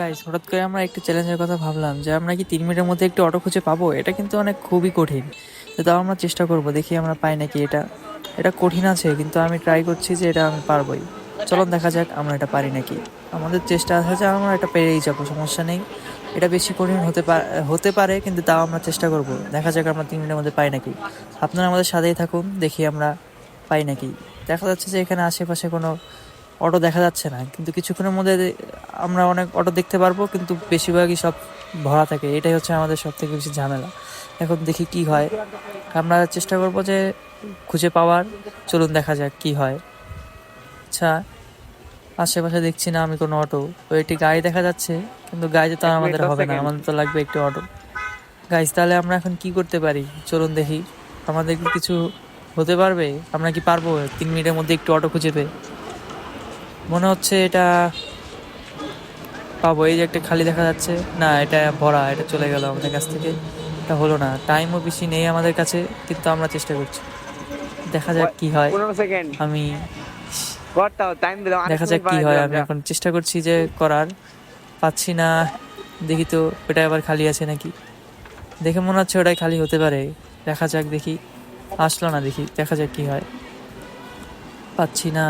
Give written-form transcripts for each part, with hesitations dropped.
Guys, হঠাৎ করে আমরা একটু চ্যালেঞ্জের কথা ভাবলাম যে আমরা কি 3 মিনিটের মধ্যে একটু অটো খুঁজে পাবো। এটা কিন্তু অনেক খুবই কঠিন, তো তাও আমরা চেষ্টা করব, দেখি আমরা পাই নাকি। এটা এটা কঠিন আছে, কিন্তু আমি ট্রাই করছি যে এটা আমি পারবোই। চলুন দেখা যাক আমরা এটা পারি নাকি। আমাদের চেষ্টা আছে যে আমরা এটা পেরেই যাবো, সমস্যা নেই। এটা বেশি কঠিন হতে পারে, কিন্তু তাও আমরা চেষ্টা করব। দেখা যাক আমরা 3 মিনিটের মধ্যে পাই নাকি। আপনারা আমাদের সাথেই থাকুন, দেখি আমরা পাই নাকি। দেখা যাচ্ছে যে এখানে আশেপাশে কোনো অটো দেখা যাচ্ছে না, কিন্তু কিছুক্ষণের মধ্যে আমরা অনেক অটো দেখতে পারবো, কিন্তু বেশিরভাগই সব ভরা থাকে। এটাই হচ্ছে আমাদের সব থেকে বেশি ঝামেলা। এখন দেখি কি হয়, আমরা চেষ্টা করব যে খুঁজে পাওয়ার। চলুন দেখা যাক কি হয়। আচ্ছা, আশেপাশে দেখছি না আমি কোনো অটো। তো একটি গাড়ি দেখা যাচ্ছে, কিন্তু গাড়িতে তো আর এক মিনিট আমাদের 10 হবে না, সেকেন্ড আমাদের তো লাগবে একটি অটো। গাইজ, তাহলে আমরা এখন কি করতে পারি চলুন দেখি। আমাদের কি কিছু হতে পারবে? আমরা কি পারবো 3 মিনিটের মধ্যে একটু অটো খুঁজে পেয়ে? মনে হচ্ছে এটা পাবো। এই যে একটা খালি দেখা যাচ্ছে, না এটা ভরা, এটা চলে গেল আমাদের কাছ থেকে। এটা হলো না, টাইমও বেশি নেই আমাদের কাছে, কিন্তু আমরা চেষ্টা করছি। দেখা যাক কি হয়। 15 সেকেন্ড আমি করতাও টাইম দিলাম, দেখা 8 মিনিট যাক কি বাড়াই হয়। দিলাম। আমি যা এখন চেষ্টা করছি যে করার, পাচ্ছি না। দেখি তো ওটা আবার খালি আছে নাকি। দেখে মনে হচ্ছে ওটাই খালি হতে পারে। দেখা যাক, দেখি। আসলো না, দেখি দেখা যাক কি হয়। পাচ্ছি না।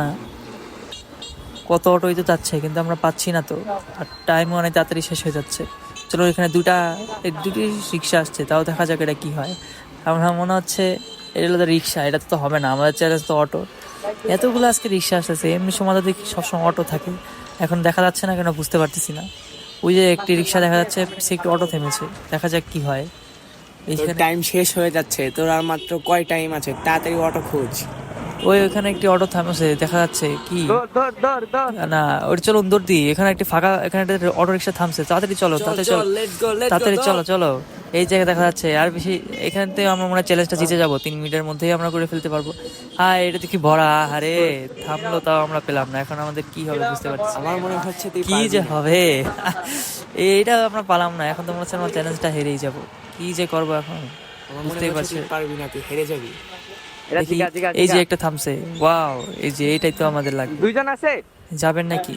কত অটোই তো যাচ্ছে, কিন্তু আমরা পাচ্ছি না তো। আর টাইমও অনেক তাড়াতাড়ি শেষ হয়ে যাচ্ছে। চলো, এখানে দুটি রিক্সা আসছে, তাও দেখা যাক এটা কি হয়। আমার মনে হচ্ছে এটা হলো রিক্সা, এটা তো হবে না, আমাদের চ্যালেঞ্জ তো অটো। এতগুলো আজকে রিক্সা আসতেছে, এমনি সময় তো দেখি সবসময় অটো থাকে। এখন দেখা যাচ্ছে না কেন বুঝতে পারতেছি না। ওই যে একটি রিক্সা দেখা যাচ্ছে, সে একটু অটো থেমেছে। দেখা যাক কি হয় তোর এইখানে। টাইম শেষ হয়ে যাচ্ছে, তোর আর মাত্র কয় টাইম আছে, তাড়াতাড়ি অটো খোঁজ। ওইখানে একটি অটো থামেছে, দেখা যাচ্ছে কি দৌড় দৌড় দৌড় দৌড়। না। ওটা চলো দৌড় দিই, এখানে একটি ফাঁকা, এখানে একটা অটো রিক্সা থামছে। তাড়াতাড়ি চলো, চল তাড়াতাড়ি চলো, চল, লেটস গো লেটস গো তাড়াতাড়ি চলো দৌড়। চলো। এই জায়গায় দেখা যাচ্ছে আর বেশি। এখান থেকে আমরা মনে হয় চ্যালেঞ্জটা জিতে যাবো, 3 মিনিটের মধ্যেই আমরা করে ফেলতে পারবো। হ্যাঁ, এটা দেখি ভরা। আরে থামলো, তাও আমরা পেলাম না। এখন আমাদের কি হবে বুঝতে পারছি না। আমার মনে হচ্ছে তুই কি পারবি যে না। হবে এইটা আমরা পালাম না। এখন তো মনে হচ্ছে আমরা চ্যালেঞ্জটা হেরেই যাবো। কি যে করবো এখন আমার মনে বুঝতেই হচ্ছে পারছি। তুই পারবি না, তুই হেরে যাবি। এটা দেখি, জিগা জিগা এই যে জিগা। একটা থামছে। ওয়াও, এই যে এইটাই তো আমাদের লাগবে। দুইজন আছে। যাবেন নাকি?